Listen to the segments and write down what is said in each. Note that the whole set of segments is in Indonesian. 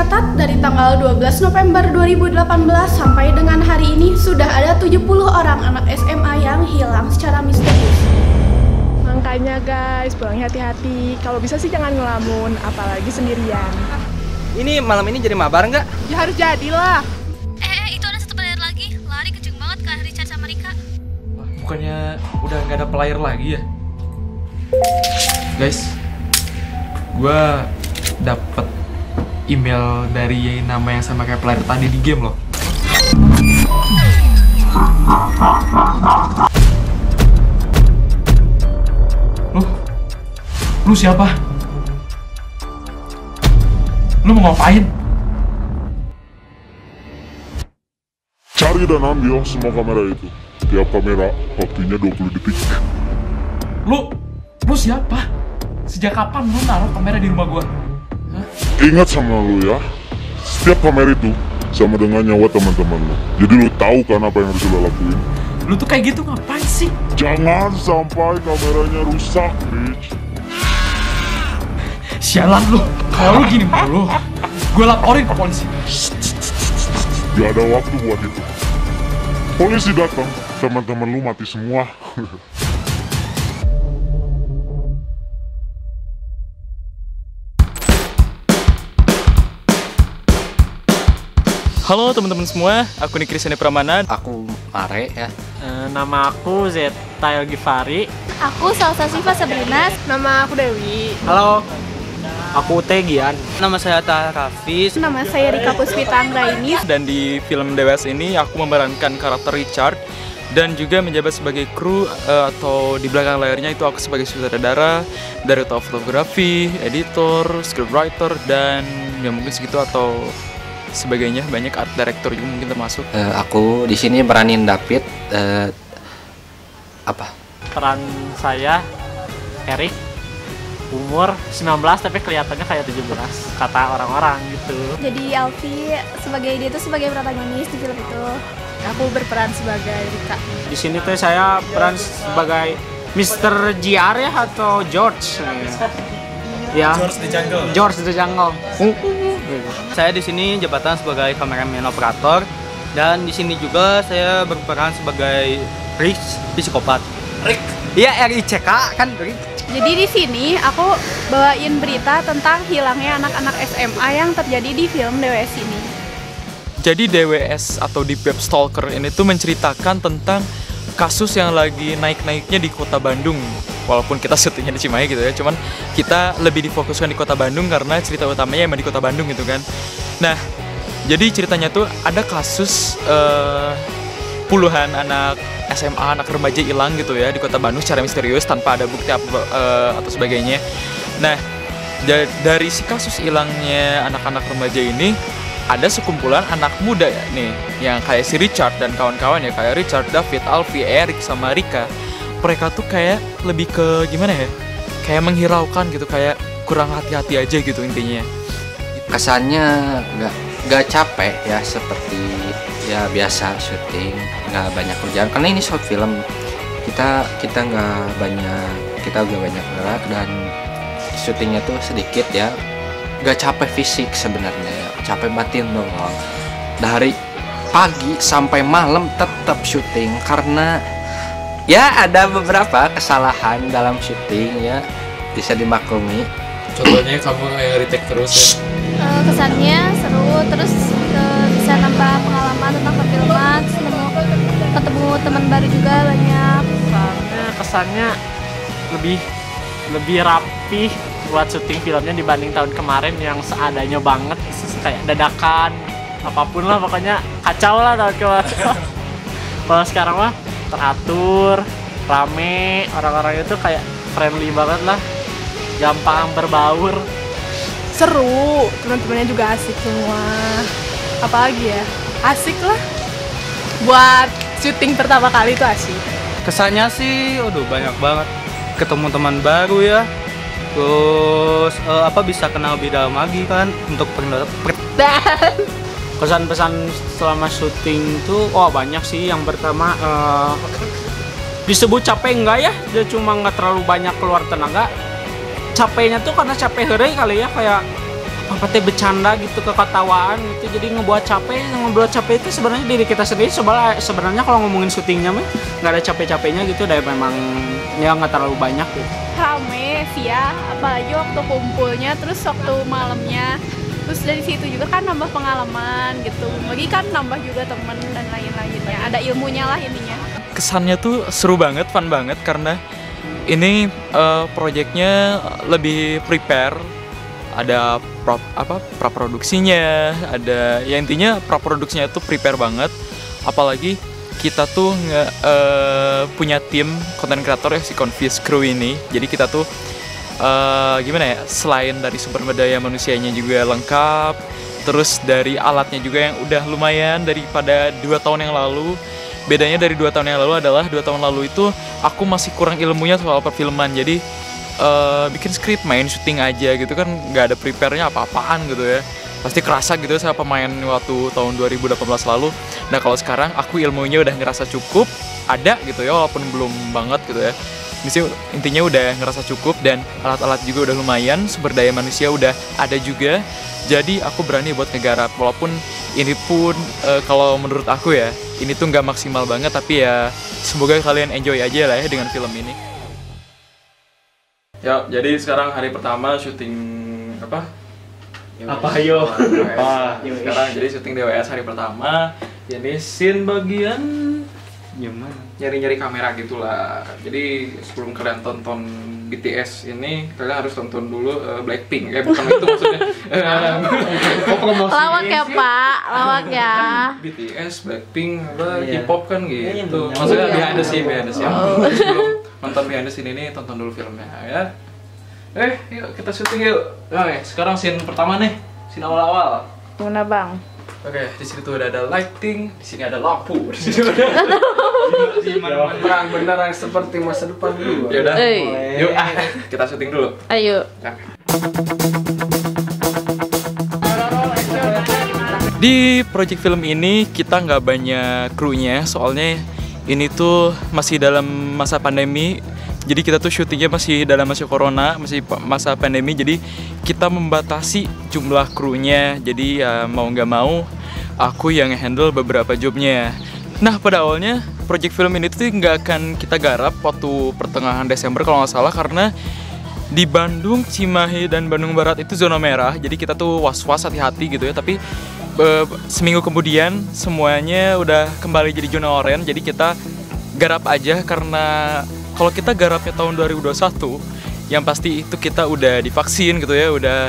tercatat dari tanggal 12 November 2018 sampai dengan hari ini sudah ada 70 orang anak SMA yang hilang secara misterius. Makanya guys, pulang hati-hati. Kalau bisa sih jangan ngelamun, apalagi sendirian. Ini malam ini jadi mabar nggak? Ya harus jadilah. Itu ada satu player lagi, lari kenceng banget ke Richard sama Rika. Bukannya udah nggak ada player lagi ya? Guys, gue dapet email dari nama yang sama kayak player tadi di game loh. Lu siapa? Lu mau ngapain? Cari dan ambil semua kamera itu. Tiap kamera waktunya 20 detik. Lu siapa? Sejak kapan lu naruh kamera di rumah gua? Hah? Ingat sama lu ya, setiap kamera itu sama dengan nyawa teman-teman lu. Jadi lu tahu kan apa yang harus lu lakuin. Lu tuh kayak gitu ngapain sih? Jangan sampai kameranya rusak, Rich. Sialan lu, kalau lu gini mulu, gue laporin ke polisi. Gak ada waktu buat itu. Polisi datang, teman-teman lu mati semua. Halo teman-teman semua, aku Nikrisane Pramana. Aku Mare ya. Nama aku Zeta Givari. Aku Salsa Siva Sabrina. Nama aku Dewi. Halo, aku Tegian. Nama saya Taha Rafis. Nama saya Rika Puspita Anggraini. Dan di film Dewas ini aku memerankan karakter Richard dan juga menjabat sebagai kru atau di belakang layarnya itu aku sebagai sutradara, director fotografi, editor, scriptwriter dan ya mungkin segitu atau sebagainya, banyak art director juga mungkin termasuk. Aku di sini meranin David. Peran saya Erik. Umur 19 tapi kelihatannya kayak 17 kata orang-orang gitu. Jadi Alfi dia itu sebagai protagonis di film itu. Aku berperan sebagai Rika. Di sini tuh saya peran sebagai Mr. JR ya atau George. Ya. George the Jungle. Saya di sini jabatan sebagai kameramen operator dan di sini juga saya berperan sebagai Rick, psikopat. Rick? Iya, RICK kan Rick. Jadi di sini aku bawain berita tentang hilangnya anak-anak SMA yang terjadi di film DWS ini. Jadi DWS atau Deep Web Stalker ini tuh menceritakan tentang kasus yang lagi naik-naiknya di kota Bandung. Walaupun kita syutingnya di Cimahi gitu ya, cuman kita lebih difokuskan di kota Bandung karena cerita utamanya emang di kota Bandung gitu kan. Nah, jadi ceritanya tuh ada kasus puluhan anak SMA, anak remaja hilang gitu ya di kota Bandung secara misterius tanpa ada bukti atau sebagainya. Nah, dari si kasus hilangnya anak-anak remaja ini ada sekumpulan anak muda ya nih yang kayak si Richard dan kawan-kawan ya, kayak Richard, David, Alfi, Erik sama Rika. Mereka tuh kayak lebih ke gimana ya, kayak menghiraukan gitu, kayak kurang hati-hati aja gitu intinya. Kesannya nggak capek ya, seperti ya biasa syuting, nggak banyak kerjaan karena ini short film. Kita nggak banyak, kita udah banyak gerak dan syutingnya tuh sedikit ya. Nggak capek fisik sebenarnya ya, capek batin doang. Dari pagi sampai malam tetap syuting karena ya ada beberapa kesalahan dalam syuting ya, bisa dimaklumi. Contohnya kamu yang retake terus ya? Kesannya seru, terus bisa nambah pengalaman tentang perfilman, ketemu teman baru juga banyak. Kesannya lebih rapi buat syuting filmnya dibanding tahun kemarin yang seadanya banget, kayak dadakan, apapun lah pokoknya kacau lah tahun kemarin. Kalau sekarang mah teratur, rame, orang-orang itu kayak friendly banget lah, gampang berbaur. Seru, teman-temannya juga asik semua. Apalagi ya, asik lah. Buat syuting pertama kali itu asik. Kesannya sih, banyak banget ketemu teman baru ya. Terus bisa kenal lebih dalam lagi kan untuk Kesan-pesan selama syuting tuh banyak sih. Yang pertama disebut capek enggak ya, dia cuma nggak terlalu banyak keluar tenaga. Capeknya tuh karena capek hari kali ya, kayak apa teh bercanda gitu, keketawaan gitu, jadi ngebuat capek itu sebenarnya diri kita sendiri. Sebenarnya kalau ngomongin syutingnya mah nggak ada capek-capeknya gitu, dan memang ya nggak terlalu banyak gitu. Rame sih ya, apalagi waktu kumpulnya, terus waktu malamnya, terus dari situ juga kan nambah pengalaman gitu, bagi kan nambah juga temen dan lain-lainnya, ada ilmunya lah intinya. Kesannya tuh seru banget, fun banget, karena ini proyeknya lebih prepare. Ada praproduksinya, ada ya intinya praproduksinya itu prepare banget. Apalagi kita tuh punya tim konten kreator ya, si Confuse Crew ini. Jadi kita tuh gimana ya, selain dari sumber daya manusianya juga lengkap, terus dari alatnya juga yang udah lumayan daripada 2 tahun yang lalu. Bedanya dari 2 tahun yang lalu adalah 2 tahun lalu itu aku masih kurang ilmunya soal perfilman. Jadi bikin skrip, main syuting aja gitu kan, nggak ada prepare-nya apa-apaan gitu ya. Pasti kerasa gitu saya pemain waktu tahun 2018 lalu. Nah kalau sekarang aku ilmunya udah ngerasa cukup, ada gitu ya, walaupun belum banget gitu ya. Intinya udah ngerasa cukup, dan alat-alat juga udah lumayan, sumber daya manusia udah ada juga. Jadi aku berani buat ngegarap, walaupun ini pun kalau menurut aku ya, ini tuh nggak maksimal banget, tapi ya semoga kalian enjoy aja lah ya dengan film ini. Ya, jadi sekarang hari pertama syuting apa? Yo? Sekarang jadi syuting DWS hari pertama. Ini scene bagian Gimana? nyari-nyari kamera gitulah. Jadi sebelum kalian tonton BTS ini, kalian harus tonton dulu Blackpink. Bukan itu maksudnya. Lawak ya Pak, lawak ya. BTS, Blackpink, K-pop kan gitu. Maksudnya behind the scene. Sebelum nonton behind the scene ini, tonton dulu filmnya ya. Yuk kita syuting yuk. Sekarang scene pertama nih, scene awal-awal. Gimana Bang? Oke, di situ udah ada lighting, di sini ada lampu, di sini ada Perang beneran seperti masa depan dulu. Ya udah, yuk kita syuting dulu. Ayo. Di project film ini kita nggak banyak krunya, soalnya ini tuh masih dalam masa pandemi. Jadi kita tuh syutingnya masih dalam masa corona, masih masa pandemi. Jadi kita membatasi jumlah krunya. Jadi ya mau nggak mau aku yang handle beberapa jobnya. Nah pada awalnya project film ini tuh nggak akan kita garap waktu pertengahan Desember kalau nggak salah, karena di Bandung, Cimahi, dan Bandung Barat itu zona merah. Jadi kita tuh was-was, hati-hati gitu ya. Tapi seminggu kemudian semuanya udah kembali jadi zona oranye. Jadi kita garap aja, karena kalau kita garapnya tahun 2021, yang pasti itu kita udah divaksin gitu ya, udah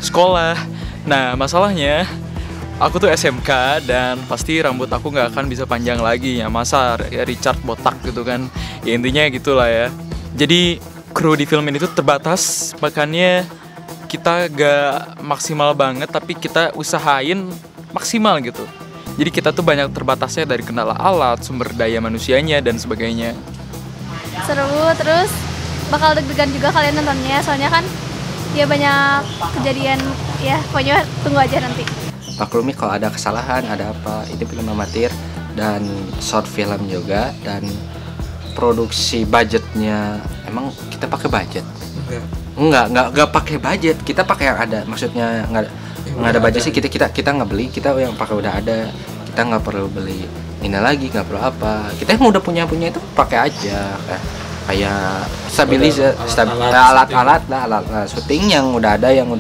sekolah. Nah masalahnya aku tuh SMK, dan pasti rambut aku nggak akan bisa panjang lagi ya, masa ya Richard botak gitu kan. Ya intinya gitulah ya. Jadi kru di film ini tuh terbatas, makanya kita gak maksimal banget, tapi kita usahain maksimal gitu. Jadi kita tuh banyak terbatasnya dari kendala alat, sumber daya manusianya, dan sebagainya. Seru, terus bakal deg-degan juga kalian nontonnya, soalnya kan ya banyak kejadian ya, pokoknya tunggu aja nanti. Maklumi kalau ada kesalahan, ada apa, ini film amatir dan short film juga, dan produksi budgetnya emang kita pakai budget? Enggak pakai budget, kita pakai yang ada, maksudnya nggak ada budget sih, kita nggak beli, kita yang pakai udah ada, kita nggak perlu beli ini lagi, nggak perlu apa, kita yang udah punya itu pakai aja, kayak stabilizer, alat syuting yang udah ada, yang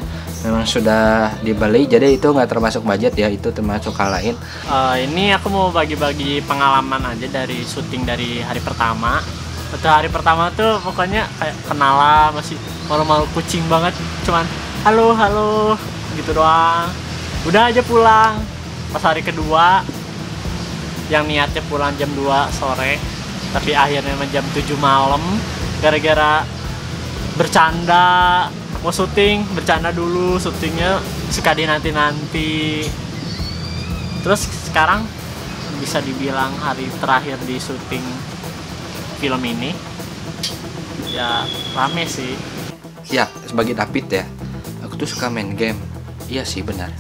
memang sudah dibeli, jadi itu nggak termasuk budget ya, itu termasuk hal lain. Ini aku mau bagi-bagi pengalaman aja dari syuting dari hari pertama. Betul, hari pertama tuh pokoknya kayak kenalan, masih malu-malu kucing banget, cuman halo gitu doang, udah aja pulang. Pas hari kedua yang niatnya pulang jam 2 sore, tapi akhirnya jam 7 malam gara-gara bercanda. Mau syuting, bercanda dulu, syutingnya suka dinanti-nanti. Terus sekarang bisa dibilang hari terakhir di syuting film ini, ya rame sih. Ya, sebagai David ya, aku tuh suka main game. Iya sih benar.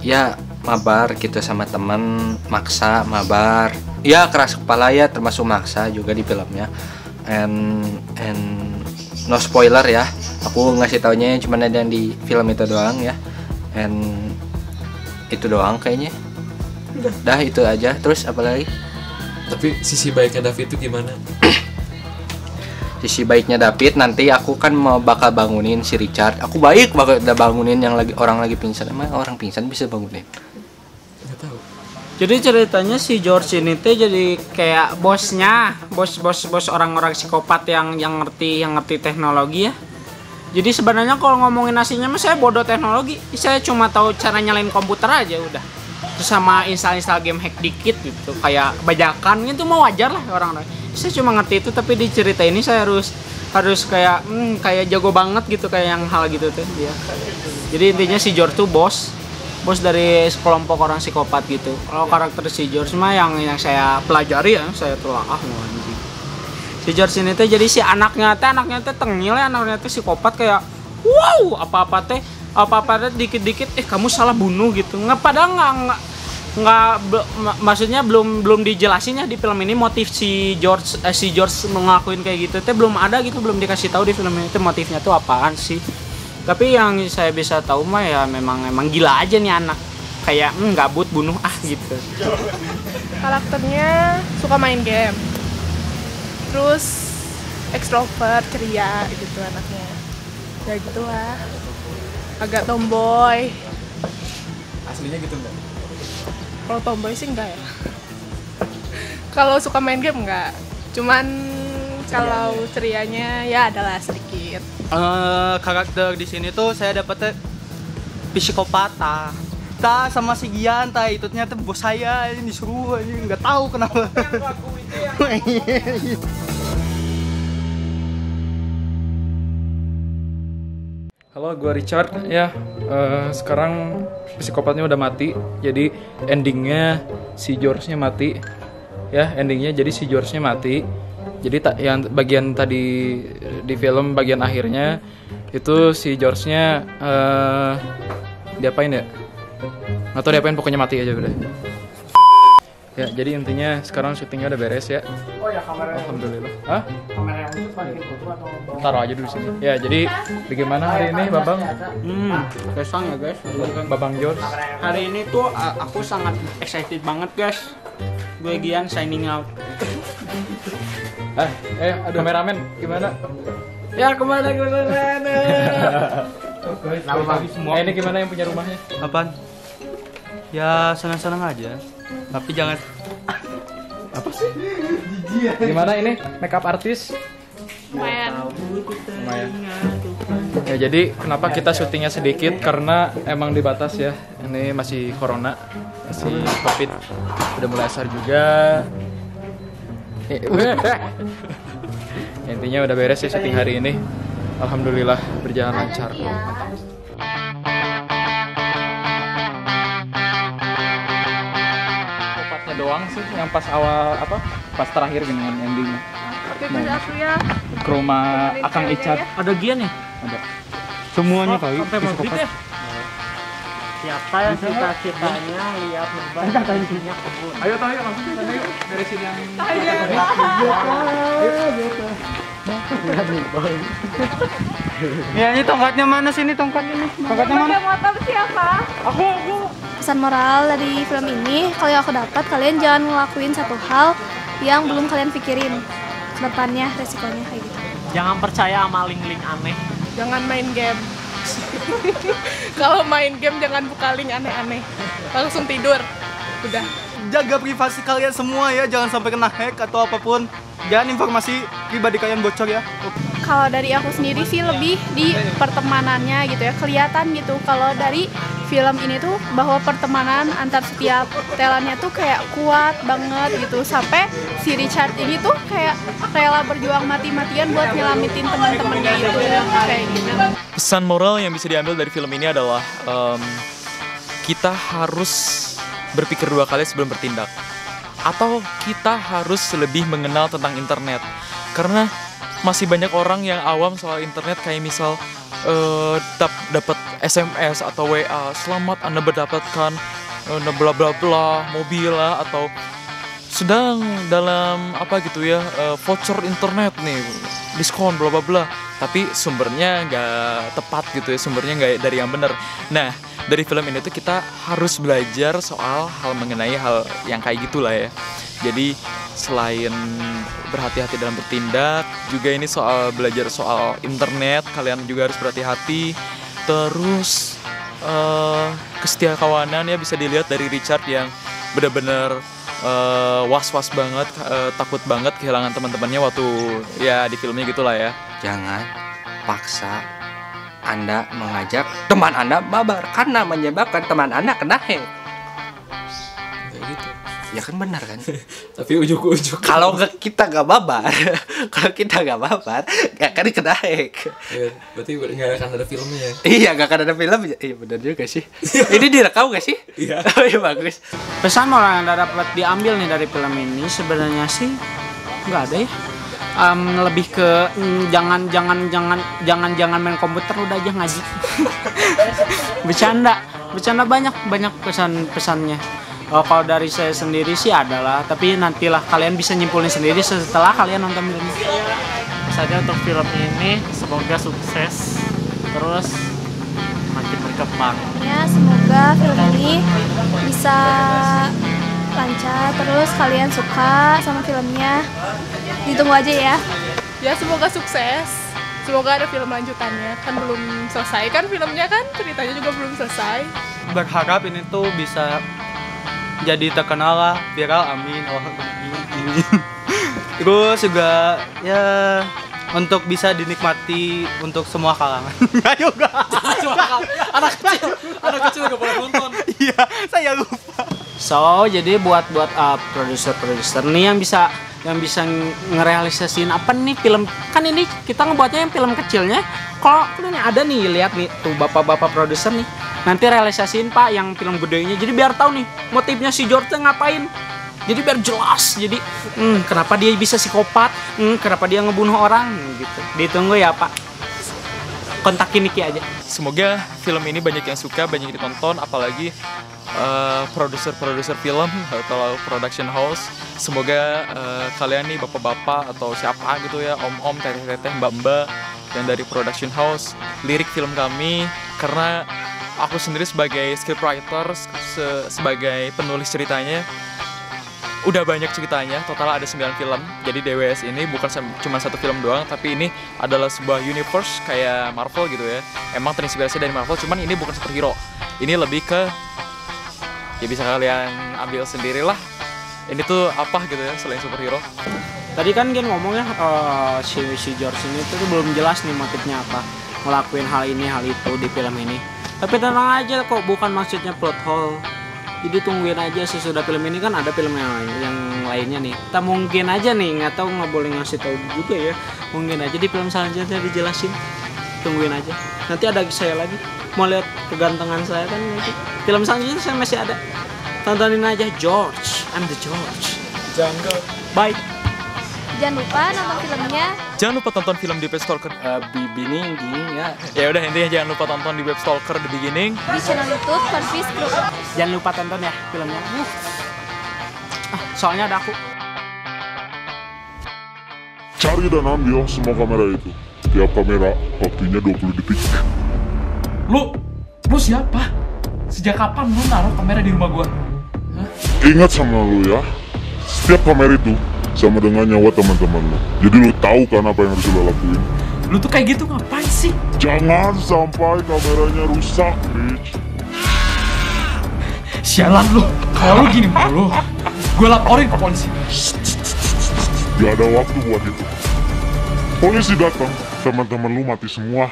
Ya mabar gitu sama temen, maksa mabar. Ya keras kepala ya, termasuk maksa juga di filmnya. And no spoiler ya. Aku ngasih taunya cuma ada yang di film itu doang ya. And itu doang kayaknya. Dah itu aja. Terus apa lagi? Tapi sisi baiknya David itu gimana? Sisi baiknya David, nanti aku kan mau bakal bangunin si Richard. Aku baik bakal udah bangunin yang lagi orang lagi pingsan. Emang orang pingsan bisa bangunin? Nggak tahu. Jadi ceritanya si George ini teh jadi kayak bosnya, bos orang-orang psikopat yang ngerti teknologi ya. Jadi sebenarnya kalau ngomongin aslinya mah saya bodoh teknologi. Saya cuma tahu cara nyalain komputer aja udah. Terus sama install game hack dikit gitu, kayak bajakan itu mau wajar lah orang-orang. Saya cuma ngerti itu, tapi di cerita ini saya harus kayak jago banget gitu, kayak yang hal gitu tuh dia. Jadi intinya si George tuh bos dari sekelompok orang psikopat gitu. Kalau karakter si George mah yang saya pelajari ya, saya telaah anjing. Si George ini tuh jadi si anaknya teh tengil ya, anaknya teh psikopat kayak wow, apa-apa teh dikit-dikit kamu salah bunuh gitu. Padahal maksudnya belum dijelasin ya di film ini motif si George ngelakuin kayak gitu teh belum ada gitu, belum dikasih tahu di film ini teh motifnya tuh apaan sih. Tapi yang saya bisa tahu mah ya memang gila aja nih anak, kayak gabut bunuh gitu. Karakternya suka main game, terus ekstrovert, ceria gitu anaknya. Ya gitulah, agak tomboy. Aslinya gitu enggak? Kalau tomboy sih enggak ya. Kalau suka main game enggak. Cuman kalau cerianya ya adalah sedikit. Karakter di sini tuh saya dapetnya psikopata. Sama si Gian, itu ternyata bos saya ini disuruh aja, nggak tahu kenapa. Halo, gue Richard ya. Sekarang psikopatnya udah mati, jadi endingnya si George-nya mati. Ya, endingnya jadi si George-nya mati. Jadi yang bagian tadi di film bagian akhirnya itu si George-nya diapain ya? Nggak tahu diapain, pokoknya mati aja udah. Ya, jadi intinya sekarang syutingnya udah beres ya. Oh ya, kamera. Alhamdulillah. Hah? Kamera yang itu pakai foto atau Taruh aja dulu sini. Ya, jadi bagaimana hari ini, Babang? Kesang ya guys. Babang George. Hari ini tuh aku sangat excited banget guys. Gue Gian signing out. Kameramen gimana? Ya kemana? Ini gimana yang punya rumahnya? Apaan? Ya senang-senang aja. Tapi jangan. Apa sih? Gimana ini makeup artis? Lumayan. Ya, jadi kenapa kita syutingnya sedikit, karena emang dibatas ya. Ini masih corona, masih covid, udah mulai asar juga. Intinya udah beres ya syuting hari ini. Alhamdulillah berjalan lancar. Mantap. Topatnya doang sih yang pas awal pas terakhir dengan endingnya. Oke, aku ya. Ke rumah Akang Icat. Ada Gian ya? Ada. Semuanya kali. Sampai maghrib ya? Siapa yang cita-citanya lihat punya kebun? Ayo langsung sana yuk. Beresin yang. Ya, ini tongkatnya mana sih, ini tongkatnya nih? Tongkatnya mana? Motor siapa? Aku. Pesan moral dari film ini, kalau yang aku dapat, kalian jangan ngelakuin satu hal yang belum kalian pikirin ke depannya, resikonya kayak gitu. Jangan percaya sama link-link aneh. Jangan main game. Kalau main game jangan buka link aneh-aneh. Langsung tidur. Udah. Jaga privasi kalian semua ya, jangan sampai kena hack atau apapun. Jangan informasi pribadi kalian bocor ya. Kalau dari aku sendiri sih lebih di pertemanannya gitu ya, kelihatan gitu kalau dari film ini tuh bahwa pertemanan antar setiap talentnya tuh kayak kuat banget gitu, sampai si Richard ini tuh kayak rela berjuang mati-matian buat nyelamatin teman-temannya itu kayak gitu. Pesan moral yang bisa diambil dari film ini adalah kita harus berpikir dua kali sebelum bertindak, atau kita harus lebih mengenal tentang internet, karena masih banyak orang yang awam soal internet, kayak misal dapat SMS atau WA, selamat Anda mendapatkan bla bla bla mobil lah, atau sedang dalam apa gitu ya, voucher internet nih, diskon bla bla bla. tapi sumbernya nggak tepat gitu ya, sumbernya nggak dari yang benar. Nah, dari film ini tuh kita harus belajar soal hal mengenai hal yang kayak gitulah ya. Jadi selain berhati-hati dalam bertindak, juga ini soal belajar soal internet, kalian juga harus berhati-hati. Terus kesetiakawanan ya, bisa dilihat dari Richard yang benar-benar was-was banget, takut banget kehilangan teman-temannya waktu ya di filmnya gitulah ya. Jangan paksa Anda mengajak teman Anda mabar karena menyebabkan teman Anda kena hack. Kayak gitu. Ya kan benar kan? Tapi ujuk-ujuk Kalau kita nggak mabar, nggak akan kena hack. ya, berarti nggak akan ada filmnya ya? Iya, nggak akan ada film. Iya benar juga sih. Ini direkam nggak sih? Iya. Oh iya, bagus. Pesan moral yang dapat diambil nih dari film ini sebenarnya sih nggak ada ya. Lebih ke jangan main komputer, udah aja ngaji. bercanda banyak pesannya. Kalau dari saya sendiri sih adalah, tapi nantilah kalian bisa nyimpulin sendiri setelah kalian nonton filmnya. Saja untuk film ini semoga sukses terus makin berkembang. Ya, semoga film ini bisa lancar, terus kalian suka sama filmnya. Ditunggu aja ya. Ya, semoga sukses. Semoga ada film lanjutannya. Kan belum selesai kan filmnya kan? Ceritanya juga belum selesai. Berharap ini tuh bisa jadi terkenal lah, viral, amin. Terus juga ya untuk bisa dinikmati untuk semua kalangan. Ayo gak? Anak kecil gak boleh nonton. Iya, saya lupa. So, jadi buat produser nih yang bisa ngerealisasiin apa nih film, kan ini kita ngebuatnya yang film kecilnya. Kalau kalian ada nih, lihat nih tuh bapak-bapak produser nih, nanti realisasiin Pak yang film gedenya, jadi biar tahu nih motifnya si George ngapain, jadi biar jelas. Jadi kenapa dia bisa psikopat, kenapa dia ngebunuh orang gitu. Ditunggu ya Pak, kontakin Niki aja. Semoga film ini banyak yang suka, banyak yang ditonton, apalagi produser film atau production house. Semoga kalian nih bapak-bapak atau siapa gitu ya, om-om, teteh-teteh, mbak-mbak yang dari production house lirik film kami, karena aku sendiri sebagai scriptwriter, sebagai penulis ceritanya, udah banyak ceritanya, total ada 9 film. Jadi DWS ini bukan cuma satu film doang, tapi ini adalah sebuah universe kayak Marvel gitu ya. Emang terinspirasi dari Marvel, cuman ini bukan superhero. Ini lebih ke, ya bisa kalian ambil sendirilah. Ini tuh apa gitu ya selain superhero. Tadi kan Gen ngomongnya si George ini tuh belum jelas nih motifnya apa, ngelakuin hal ini hal itu di film ini. Tapi tenang aja kok, bukan maksudnya plot hole. Jadi tungguin aja sesudah film ini, kan ada film yang lainnya nih. Kita mungkin aja nih, nggak tahu, nggak boleh ngasih tahu juga ya. Mungkin aja di film selanjutnya dijelasin. Tungguin aja. Nanti ada saya lagi. Mau lihat kegantengan saya kan nanti. Film selanjutnya saya masih ada. Tontonin aja George. I'm the George. Jungle. Bye. Jangan lupa nonton filmnya. Jangan lupa tonton film The Stalker. Beginning ya. Ya udah, intinya jangan lupa tonton di Web Stalker The Beginning Di channel YouTube Convis Group. Jangan lupa tonton ya filmnya. Soalnya ada aku. Cari dan ambil semua kamera itu. Tiap kamera waktunya 20 detik. Lu siapa? Sejak kapan lu naruh kamera di rumah gua? Ingat sama lu ya, setiap kamera itu sama dengan nyawa teman-teman lu. Jadi lu tahu kan apa yang harus lu lakuin. Lu tuh kayak gitu ngapain sih? Jangan sampai kameranya rusak, Rich. Sialan lu, kalau lu gini mulu, gue laporin ke polisi. Gak ada waktu buat itu. Polisi datang, teman-teman lu mati semua.